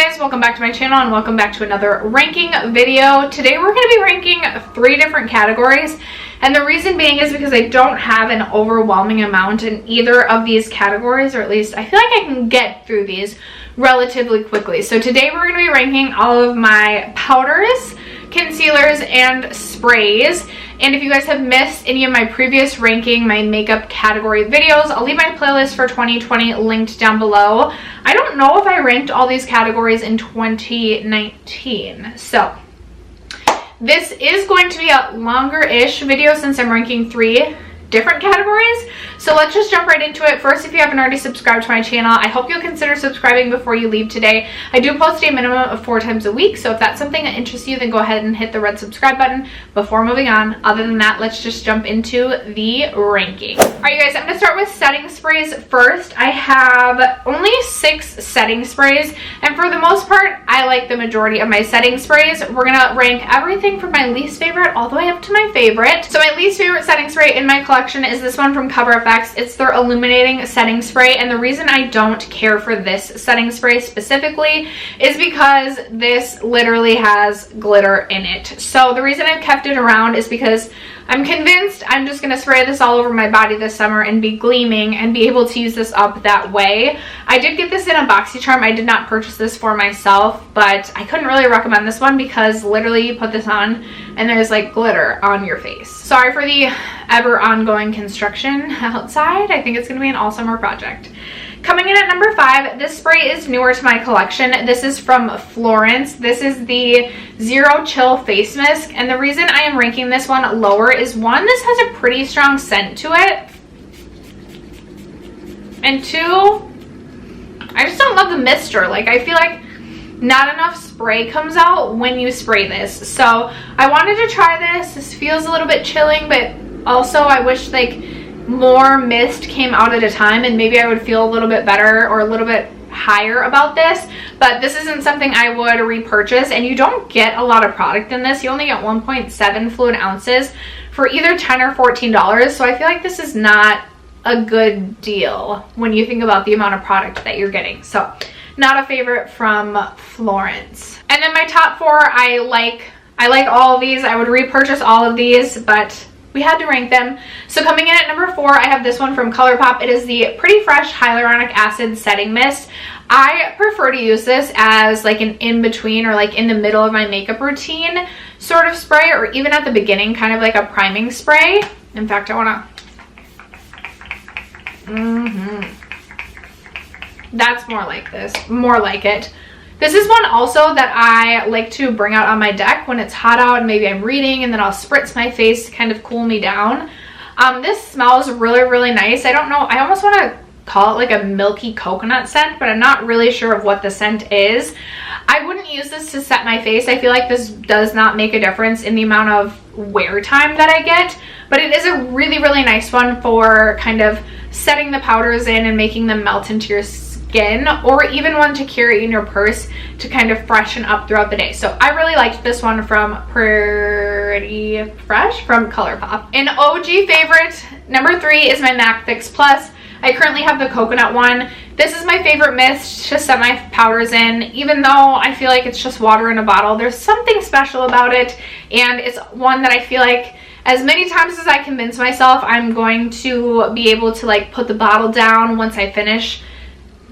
guys, welcome back to my channel and welcome back to another ranking video. Today we're going to be ranking 3 different categories, and the reason being is because I don't have an overwhelming amount in either of these categories, or at least I feel like I can get through these relatively quickly. So today we're going to be ranking all of my powders, concealers, and sprays. And if you guys have missed any of my previous ranking my makeup category videos, I'll leave my playlist for 2020 linked down below. I don't know if I ranked all these categories in 2019. So this is going to be a longer-ish video since I'm ranking 3 different categories. So let's just jump right into it. First, if you haven't already subscribed to my channel, I hope you'll consider subscribing before you leave today. I do post a minimum of 4 times a week, so if that's something that interests you, then go ahead and hit the red subscribe button before moving on. Other than that, let's just jump into the ranking. All right, you guys, I'm going to start with setting sprays first. I have only 6 setting sprays, and for the most part, I like the majority of my setting sprays. We're going to rank everything from my least favorite all the way up to my favorite. So my least favorite setting spray in my collection is this one from CoverFX. It's their illuminating setting spray, and the reason I don't care for this setting spray specifically is because this literally has glitter in it. So the reason I've kept it around is because I'm convinced I'm just going to spray this all over my body this summer and be gleaming and be able to use this up that way. I did get this in a BoxyCharm. I did not purchase this for myself, but I couldn't really recommend this one because literally you put this on and there's like glitter on your face. Sorry for the ever ongoing construction outside. I think it's going to be an all summer project. Coming in at number 5, this spray is newer to my collection. This is from Florence. This is the Zero Chill Face Mist, and the reason I am ranking this one lower is 1, this has a pretty strong scent to it, and 2, I just don't love the mister. Like, I feel like not enough spray comes out when you spray this. So I wanted to try this. This feels a little bit chilling, but also I wish like more mist came out at a time and maybe I would feel a little bit better or a little bit higher about this. But this isn't something I would repurchase, and you don't get a lot of product in this. You only get 1.7 fluid ounces for either $10 or $14. So I feel like this is not a good deal when you think about the amount of product that you're getting. So not a favorite from Florence. And then my top 4, I like all of these. I would repurchase all of these, but we had to rank them. So coming in at number 4, I have this one from ColourPop. It is the Pretty Fresh Hyaluronic Acid Setting Mist. I prefer to use this as like an in-between or like in the middle of my makeup routine sort of spray, or even at the beginning, kind of like a priming spray. In fact, I want to... That's more like this. More like it. This is one also that I like to bring out on my deck when it's hot out and maybe I'm reading, and then I'll spritz my face to kind of cool me down. This smells really, really nice. I don't know. I almost want to call it like a milky coconut scent, but I'm not really sure of what the scent is. I wouldn't use this to set my face. I feel like this does not make a difference in the amount of wear time that I get, but it is a really, really nice one for kind of setting the powders in and making them melt into your skin, or even one to carry in your purse to kind of freshen up throughout the day. So I really liked this one from Pretty Fresh from ColourPop. An OG favorite, number 3, is my MAC Fix Plus. I currently have the coconut one. This is my favorite mist to set my powders in. Even though I feel like it's just water in a bottle, there's something special about it, and it's one that I feel like as many times as I convince myself I'm going to be able to like put the bottle down once I finish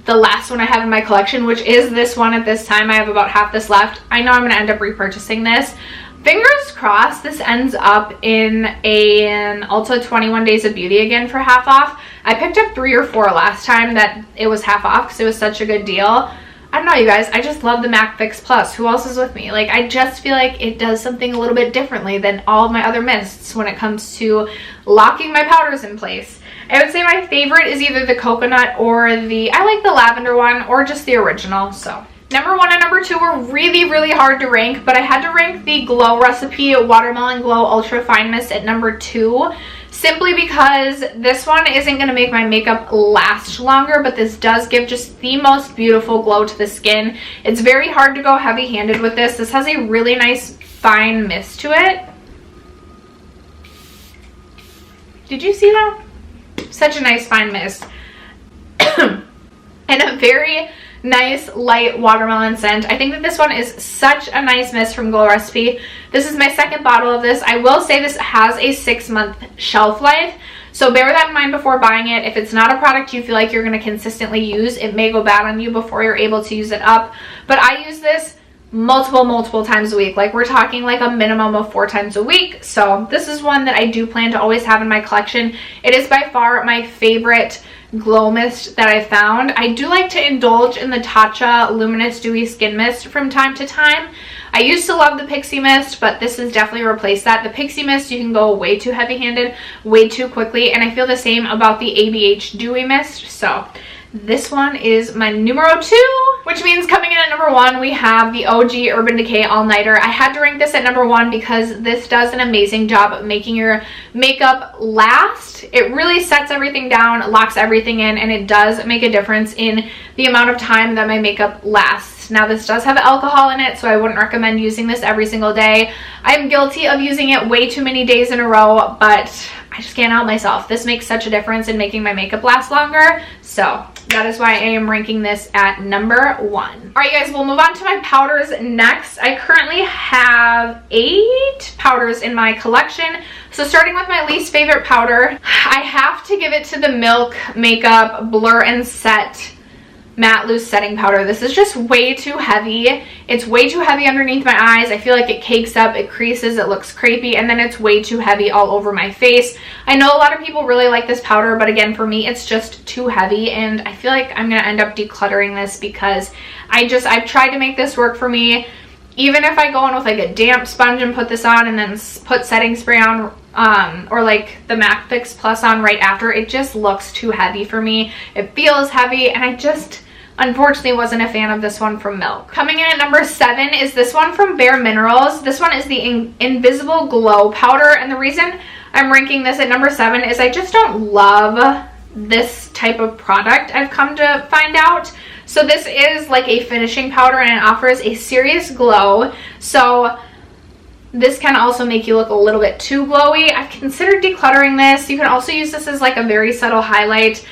the last one I have in my collection, which is this one at this time. I have about half this left. I know I'm going to end up repurchasing this. Fingers crossed this ends up in an Ulta 21 Days of Beauty again for half off. I picked up 3 or 4 last time that it was half off because it was such a good deal. I don't know, you guys. I just love the MAC Fix Plus. Who else is with me? Like, I just feel like it does something a little bit differently than all of my other mists when it comes to locking my powders in place. I would say my favorite is either the coconut or I like the lavender one, or just the original. So number 1 and number 2 were really, really hard to rank, but I had to rank the Glow Recipe Watermelon Glow Ultra Fine Mist at number 2, simply because this one isn't going to make my makeup last longer, but this does give just the most beautiful glow to the skin. It's very hard to go heavy-handed with this. This has a really nice fine mist to it. Did you see that? Such a nice fine mist. And a very nice light watermelon scent. I think that this one is such a nice mist from Glow Recipe. This is my second bottle of this. I will say this has a 6-month shelf life, so bear that in mind before buying it. If it's not a product you feel like you're going to consistently use, it may go bad on you before you're able to use it up. But I use this multiple times a week. Like, we're talking like a minimum of 4 times a week. So this is one that I do plan to always have in my collection. It is by far my favorite glow mist that I found. I do like to indulge in the Tatcha Luminous Dewy Skin Mist from time to time. I used to love the Pixie Mist, but this has definitely replaced that. The Pixie Mist, you can go way too heavy-handed, way too quickly, and I feel the same about the ABH Dewy Mist. So this one is my numero 2, which means coming in at number 1, we have the OG Urban Decay All Nighter. I had to rank this at number 1 because this does an amazing job of making your makeup last. It really sets everything down, locks everything in, and it does make a difference in the amount of time that my makeup lasts. Now, this does have alcohol in it, so I wouldn't recommend using this every single day. I'm guilty of using it way too many days in a row, but I just can't help myself. This makes such a difference in making my makeup last longer, so that is why I am ranking this at number 1. All right, guys, we'll move on to my powders next. I currently have 8 powders in my collection. So starting with my least favorite powder, I have to give it to the Milk Makeup Blur and Set Matte Loose Setting Powder. This is just way too heavy. It's way too heavy underneath my eyes. I feel like it cakes up, it creases, it looks crepey, and then it's way too heavy all over my face. I know a lot of people really like this powder, but again, for me, it's just too heavy, and I feel like I'm gonna end up decluttering this because I've tried to make this work for me. Even if I go in with like a damp sponge and put this on and then put setting spray on, or like the MAC Fix Plus on right after, it just looks too heavy for me. It feels heavy, and I just unfortunately wasn't a fan of this one from Milk. Coming in at number 7 is this one from Barminerals. This one is the Invisible Glow Powder, and the reason I'm ranking this at number 7 is I just don't love this type of product, I've come to find out. So this is like a finishing powder, and it offers a serious glow. So this can also make you look a little bit too glowy. I've considered decluttering this. You can also use this as like a very subtle highlight.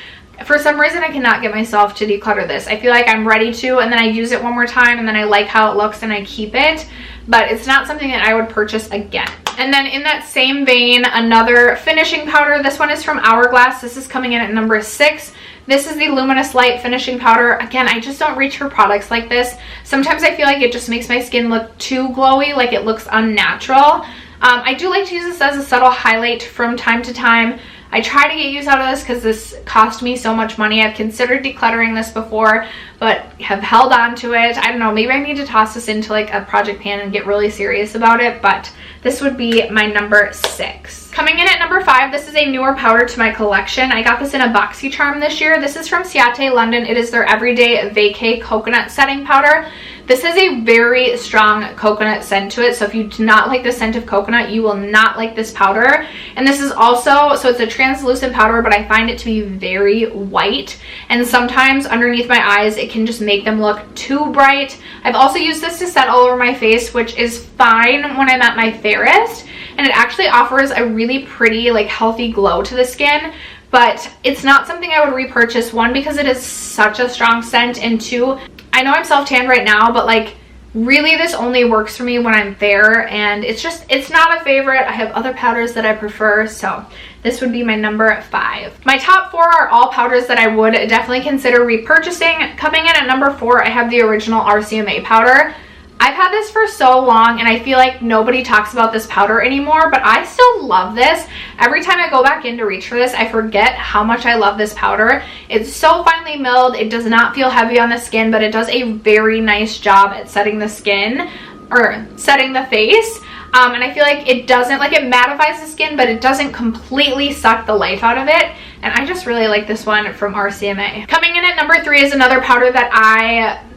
For some reason, I cannot get myself to declutter this. I feel like I'm ready to, and then I use it one more time, and then I like how it looks and I keep it. But it's not something that I would purchase again. And then in that same vein, another finishing powder. This one is from Hourglass. This is coming in at number 6. This is the Luminous Light Finishing Powder. Again, I just don't reach for products like this. Sometimes I feel like it just makes my skin look too glowy, like it looks unnatural. I do like to use this as a subtle highlight from time to time. I try to get use out of this because this cost me so much money. I've considered decluttering this before, but have held on to it. I don't know, maybe I need to toss this into like a project pan and get really serious about it, but this would be my number 6. Coming in at number 5, this is a newer powder to my collection. I got this in a BoxyCharm this year. This is from Ciate London. It is their Everyday Vacay Coconut Setting Powder. This has a very strong coconut scent to it, so if you do not like the scent of coconut, you will not like this powder. And this is also, so it's a translucent powder, but I find it to be very white, and sometimes underneath my eyes it can just make them look too bright. I've also used this to set all over my face, which is fine when I'm at my fairest, and it actually offers a really pretty, like, healthy glow to the skin. But it's not something I would repurchase, 1, because it is such a strong scent, and 2, I know I'm self-tanned right now, but like really this only works for me when I'm fair, and it's not a favorite. I have other powders that I prefer, so this would be my number 5. My top 4 are all powders that I would definitely consider repurchasing. Coming in at number 4, I have the original RCMA powder. I've had this for so long, and I feel like nobody talks about this powder anymore, but I still love this. Every time I go back in to reach for this, I forget how much I love this powder. It's so finely milled. It does not feel heavy on the skin, but it does a very nice job at setting the skin, or setting the face. And I feel like it doesn't, like, it mattifies the skin, but it doesn't completely suck the life out of it. And I just really like this one from RCMA. Coming in at number 3 is another powder that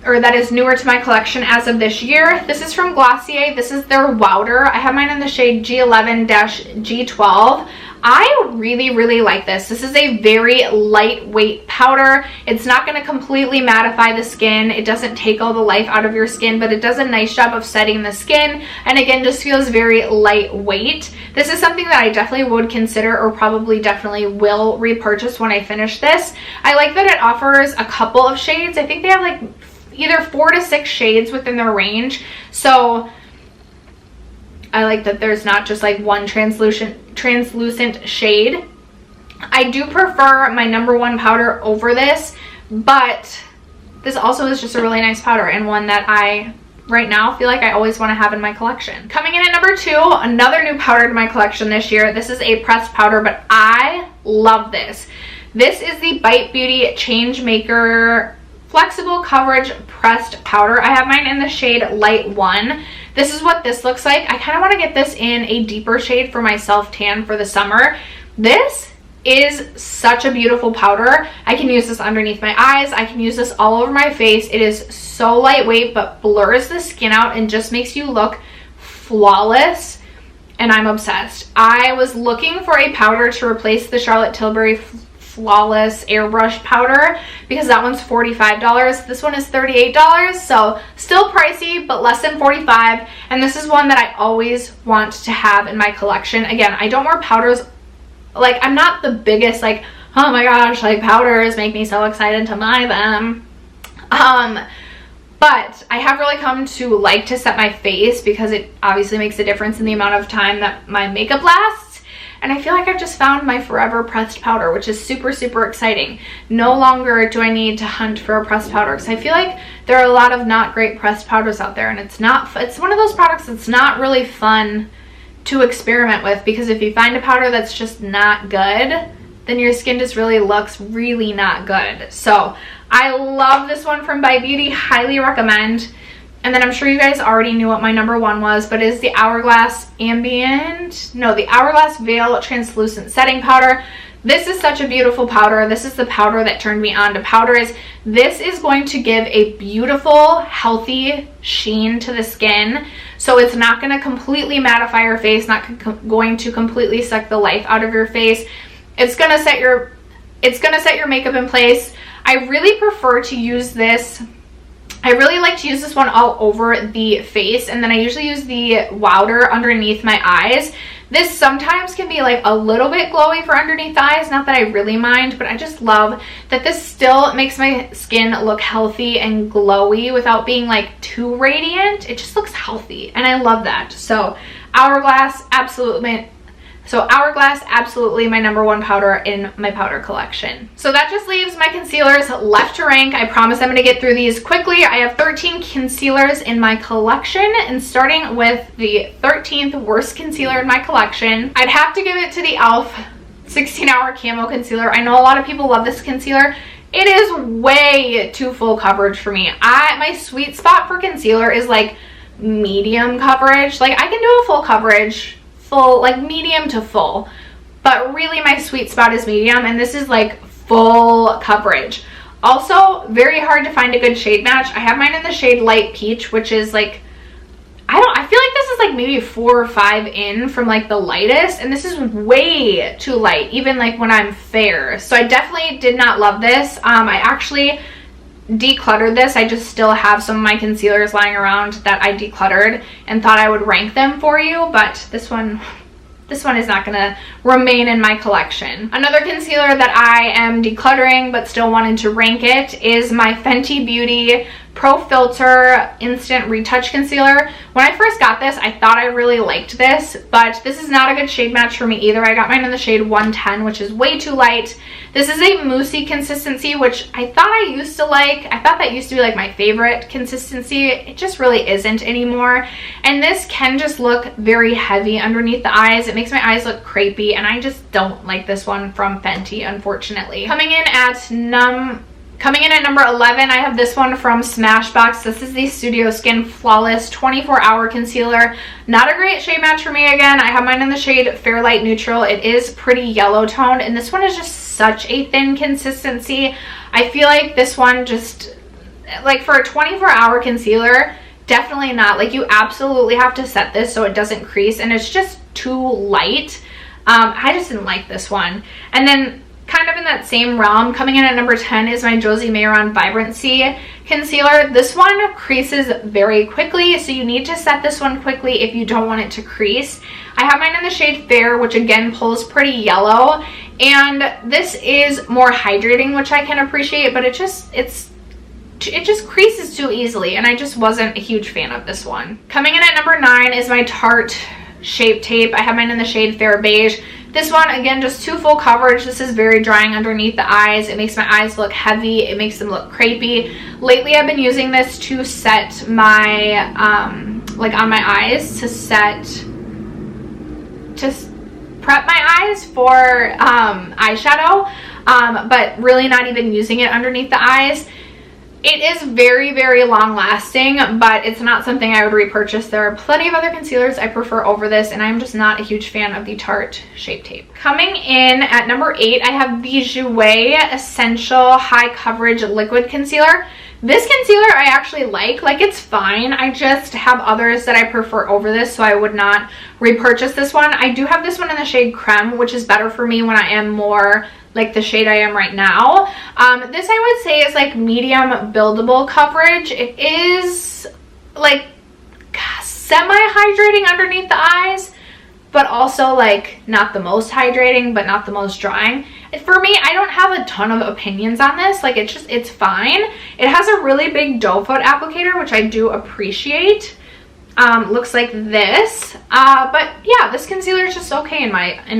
that is newer to my collection as of this year. This is from Glossier. This is their Wowder. I have mine in the shade G11-G12. I really like this. This is a very lightweight powder. It's not going to completely mattify the skin. It doesn't take all the life out of your skin, but it does a nice job of setting the skin, and again, just feels very lightweight. This is something that I definitely would consider, or probably definitely will repurchase when I finish this. I like that it offers a couple of shades. I think they have like either 4 to 6 shades within their range. So I like that there's not just like one translucent shade. I do prefer my number 1 powder over this, but this also is just a really nice powder and one that I right now feel like I always want to have in my collection. Coming in at number 2, another new powder to my collection this year. This is a pressed powder, but I love this. This is the Bite Beauty Change Maker Flexible Coverage Pressed Powder. I have mine in the shade Light 1. This is what this looks like. I kind of want to get this in a deeper shade for my self tan for the summer. This is such a beautiful powder. I can use this underneath my eyes. I can use this all over my face. It is so lightweight but blurs the skin out and just makes you look flawless, and I'm obsessed. I was looking for a powder to replace the Charlotte Tilbury Flawless Airbrush powder because that one's $45. This one is $38, so still pricey but less than $45, and this is one that I always want to have in my collection. Again, I don't wear powders. Like, I'm not the biggest, like, oh my gosh, like, powders make me so excited to buy them. But I have really come to like to set my face because it obviously makes a difference in the amount of time that my makeup lasts. And I feel like I've just found my forever pressed powder, which is super, super exciting. No longer do I need to hunt for a pressed powder because I feel like there are a lot of not great pressed powders out there, and it's one of those products that's not really fun to experiment with, because if you find a powder that's just not good, then your skin just really looks really not good. So I love this one from Bite Beauty, highly recommend. And then I'm sure you guys already knew what my number 1 was, but it is the Hourglass the Hourglass Veil Translucent Setting Powder. This is such a beautiful powder. This is the powder that turned me on to powders. This is going to give a beautiful, healthy sheen to the skin. So it's not going to completely mattify your face, not going to completely suck the life out of your face. It's going to set your makeup in place. I really prefer to use this. I really like to use this one all over the face, and then I usually use the Wowder underneath my eyes. This sometimes can be like a little bit glowy for underneath the eyes, not that I really mind, but I just love that this still makes my skin look healthy and glowy without being like too radiant. It just looks healthy, and I love that. So Hourglass, absolutely my number 1 powder in my powder collection. So that just leaves my concealers left to rank. I promise I'm going to get through these quickly. I have 13 concealers in my collection, and starting with the 13th worst concealer in my collection, I'd have to give it to the e.l.f. 16-Hour Camo Concealer. I know a lot of people love this concealer. It is way too full coverage for me. My sweet spot for concealer is like medium coverage. Like, I can do a full coverage, like medium to full, but really my sweet spot is medium, and this is like full coverage. Also, very hard to find a good shade match. I have mine in the shade Light Peach, which is like, I feel like this is like maybe 4 or 5 in from like the lightest, and this is way too light, even like when I'm fair. So I definitely did not love this. I actually decluttered this. I just still have some of my concealers lying around that I decluttered and thought I would rank them for you, but this one is not gonna remain in my collection. Another concealer that I am decluttering but still wanted to rank it is my Fenty Beauty Pro Filter Instant Retouch Concealer. When I first got this, I thought I really liked this, but this is not a good shade match for me either. I got mine in the shade 110, which is way too light. This is a moussey consistency, which I thought I used to like. I thought that used to be like my favorite consistency. It just really isn't anymore. And this can just look very heavy underneath the eyes. It makes my eyes look crepey, and I just don't like this one from Fenty, unfortunately. Coming in at number 11, I have this one from Smashbox. This is the Studio Skin Flawless 24-Hour Concealer. Not a great shade match for me again. I have mine in the shade Fairlight Neutral. It is pretty yellow toned, and this one is just such a thin consistency. I feel like this one just, like, for a 24-hour concealer, definitely not. Like, you absolutely have to set this so it doesn't crease, and it's just too light. I just didn't like this one. And then kind of in that same realm, coming in at number 10 is my Josie Maran Vibrancy Concealer. This one creases very quickly, so you need to set this one quickly if you don't want it to crease. I have mine in the shade Fair, which again pulls pretty yellow, and this is more hydrating, which I can appreciate, but it's it just creases too easily, and I just wasn't a huge fan of this one. Coming in at number 9 is my Tarte Shape Tape. I have mine in the shade Fair Beige. This one, again, just too full coverage. This is very drying underneath the eyes. It makes my eyes look heavy. It makes them look crepey. Lately, I've been using this to set my, like on my eyes, to prep my eyes for eyeshadow, but really not even using it underneath the eyes. It is very, very long lasting, but it's not something I would repurchase. There are plenty of other concealers I prefer over this, and I'm just not a huge fan of the Tarte Shape Tape. Coming in at number 8, I have the Jouer Essential High Coverage Liquid Concealer. This concealer I actually like it's fine. I just have others that I prefer over this, so I would not repurchase this one. I do have this one in the shade Creme, which is better for me when I am more like the shade I am right now. This I would say is like medium buildable coverage. It is like semi-hydrating underneath the eyes, but also like not the most hydrating, but not the most drying. For me, I don't have a ton of opinions on this. Like it's fine. It has a really big doe foot applicator, which I do appreciate. Looks like this, but yeah, this concealer is just okay in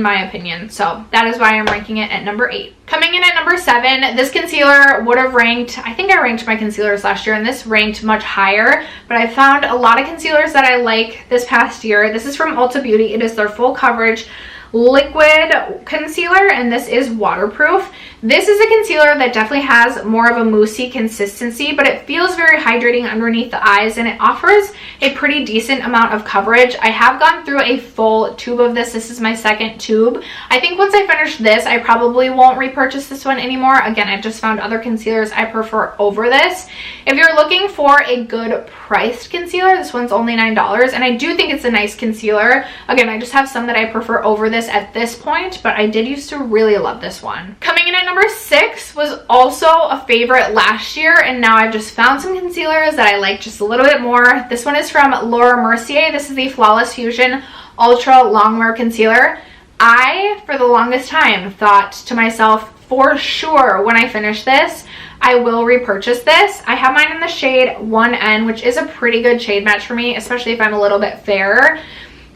my opinion, so that is why I'm ranking it at number 8. Coming in at number 7, this concealer would have ranked, I think I ranked my concealers last year, and this ranked much higher, but I found a lot of concealers that I like this past year. This is from Ulta Beauty. It is their full coverage liquid concealer, and this is waterproof. This is a concealer that definitely has more of a moussey consistency, but it feels very hydrating underneath the eyes, and it offers a pretty decent amount of coverage. I have gone through a full tube of this. This is my second tube. I think once I finish this, I probably won't repurchase this one anymore. Again, I've just found other concealers I prefer over this. If you're looking for a good priced concealer, this one's only $9, and I do think it's a nice concealer. Again, I just have some that I prefer over this at this point, but I did used to really love this one. Coming in at number 6 was also a favorite last year, and now I've just found some concealers that I like just a little bit more. This one is from Laura Mercier. This is the Flawless Fusion Ultra Longwear Concealer. I, for the longest time, thought to myself, for sure, when I finish this, I will repurchase this. I have mine in the shade 1N, which is a pretty good shade match for me, especially if I'm a little bit fairer.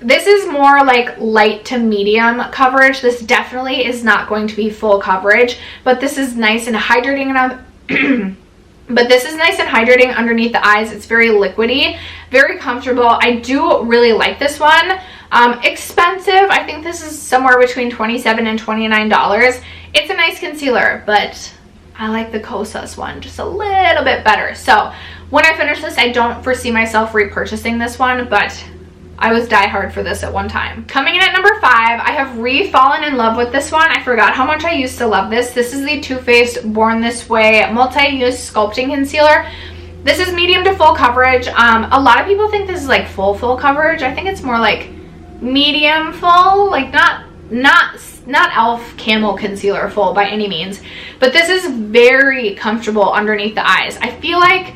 This is more like light to medium coverage. This definitely is not going to be full coverage, but this is nice and hydrating underneath the eyes. It's very liquidy, very comfortable. I do really like this one. Expensive. I think this is somewhere between $27 and $29. It's a nice concealer, but I like the Kosas one just a little bit better. So when I finish this, I don't foresee myself repurchasing this one, but I was diehard for this at one time. Coming in at number 5, I have re-fallen in love with this one. I forgot how much I used to love this. This is the Too Faced Born This Way Multi-Use Sculpting Concealer. This is medium to full coverage. A lot of people think this is like full coverage. I think it's more like medium full, like not e.l.f. Camel Concealer full by any means, but this is very comfortable underneath the eyes. I feel like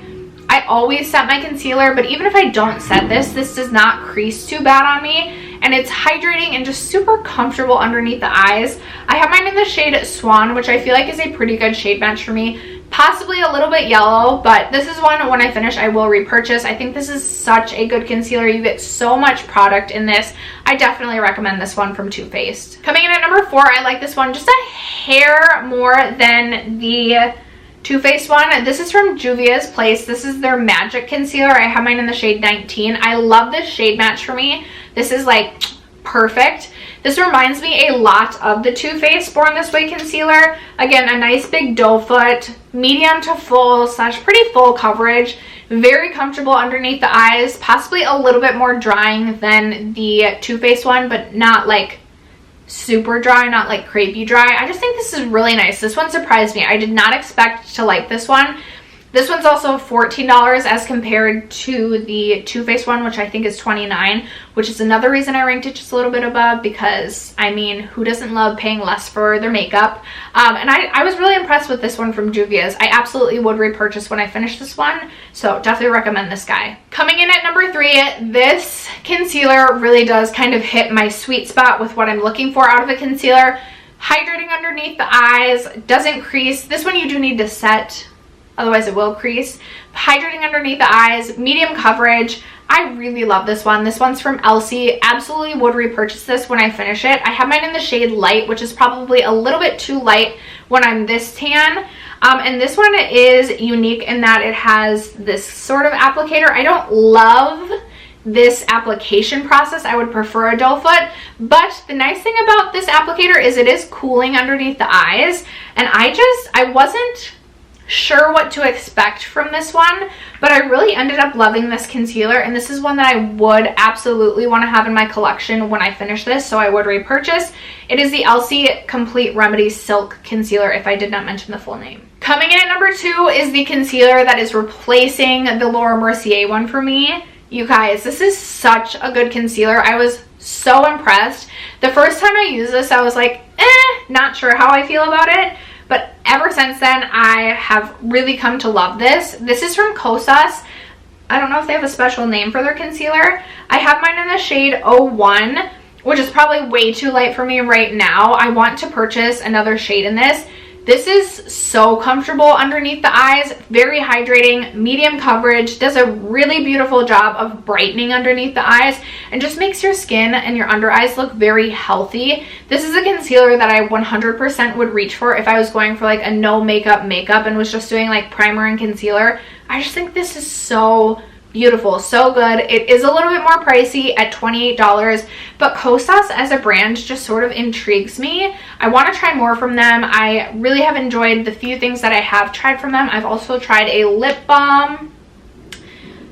I always set my concealer, but even if I don't set this does not crease too bad on me, and it's hydrating and just super comfortable underneath the eyes. I have mine in the shade Swan, which I feel like is a pretty good shade match for me. Possibly a little bit yellow, but this is one when I finish I will repurchase. I think this is such a good concealer. You get so much product in this. I definitely recommend this one from Too Faced. Coming in at number 4, I like this one just a hair more than the Too Faced one. This is from Juvia's Place. This is their Magic Concealer. I have mine in the shade 19. I love this shade match for me. This is like perfect. This reminds me a lot of the Too Faced Born This Way concealer. Again, a nice big doe foot, medium to full / pretty full coverage. Very comfortable underneath the eyes. Possibly a little bit more drying than the Too Faced one, but not like super dry, not like crepey dry. I just think this is really nice. This one surprised me. I did not expect to like this one. This one's also $14 as compared to the Too Faced one, which I think is $29, which is another reason I ranked it just a little bit above, because I mean, who doesn't love paying less for their makeup? And I was really impressed with this one from Juvia's. I absolutely would repurchase when I finish this one, so definitely recommend this guy. Coming in at number 3, this concealer really does kind of hit my sweet spot with what I'm looking for out of a concealer. Hydrating underneath the eyes, doesn't crease. This one you do need to set otherwise it will crease. Hydrating underneath the eyes, medium coverage. I really love this one. This one's from Elsie. Absolutely would repurchase this when I finish it. I have mine in the shade light, which is probably a little bit too light when I'm this tan. And this one is unique in that it has this sort of applicator. I don't love this application process. I would prefer a doe foot, but the nice thing about this applicator is it is cooling underneath the eyes, and I wasn't sure what to expect from this one, but I really ended up loving this concealer, and this is one that I would absolutely want to have in my collection when I finish this, so I would repurchase. It is the Elsie Complete Remedy Silk Concealer, if I did not mention the full name. Coming in at number 2 is the concealer that is replacing the Laura Mercier one for me. You guys, this is such a good concealer. I was so impressed. The first time I used this, I was like, not sure how I feel about it. But ever since then, I have really come to love this. This is from Kosas. I don't know if they have a special name for their concealer. I have mine in the shade 01, which is probably way too light for me right now. I want to purchase another shade in this. This is so comfortable underneath the eyes, very hydrating, medium coverage, does a really beautiful job of brightening underneath the eyes, and just makes your skin and your under eyes look very healthy. This is a concealer that I 100% would reach for if I was going for like a no makeup and was just doing like primer and concealer. I just think this is so beautiful, so good. It is a little bit more pricey at $28, but Kosas as a brand just sort of intrigues me. I want to try more from them. I really have enjoyed the few things that I have tried from them. I've also tried a lip balm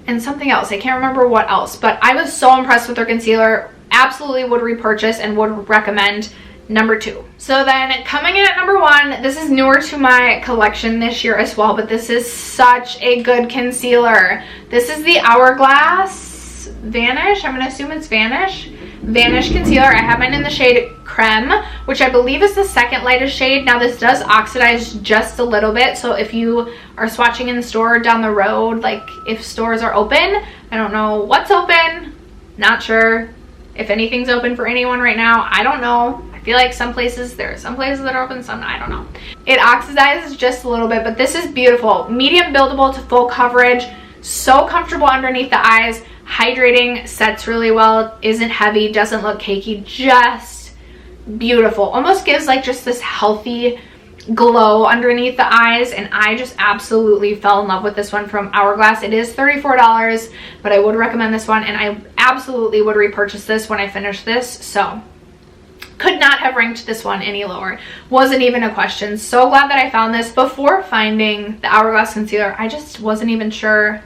and something else. I can't remember what else, but I was so impressed with their concealer. Absolutely would repurchase and would recommend number 2. So then coming in at number 1, this is newer to my collection this year as well, but this is such a good concealer. This is the Hourglass Vanish. I'm going to assume it's Vanish concealer. I have mine in the shade Creme, which I believe is the second lightest shade. Now this does oxidize just a little bit, so if you are swatching in the store down the road, like if stores are open, I don't know what's open, not sure if anything's open for anyone right now. I don't know. I feel like there are some places that are open, some I don't know. It oxidizes just a little bit, but this is beautiful. Medium buildable to full coverage, so comfortable underneath the eyes, hydrating, sets really well, isn't heavy, doesn't look cakey, just beautiful. Almost gives like just this healthy glow underneath the eyes, and I just absolutely fell in love with this one from Hourglass. It is $34, but I would recommend this one, and I absolutely would repurchase this when I finish this. So could not have ranked this one any lower. Wasn't even a question. So glad that I found this. Before finding the Hourglass concealer, I just wasn't even sure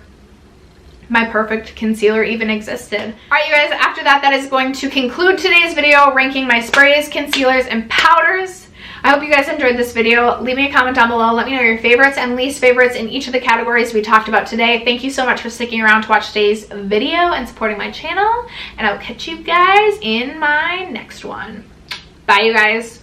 my perfect concealer even existed. All right, you guys, after that, that is going to conclude today's video ranking my sprays, concealers, and powders. I hope you guys enjoyed this video. Leave me a comment down below. Let me know your favorites and least favorites in each of the categories we talked about today. Thank you so much for sticking around to watch today's video and supporting my channel. And I'll catch you guys in my next one. Bye, you guys.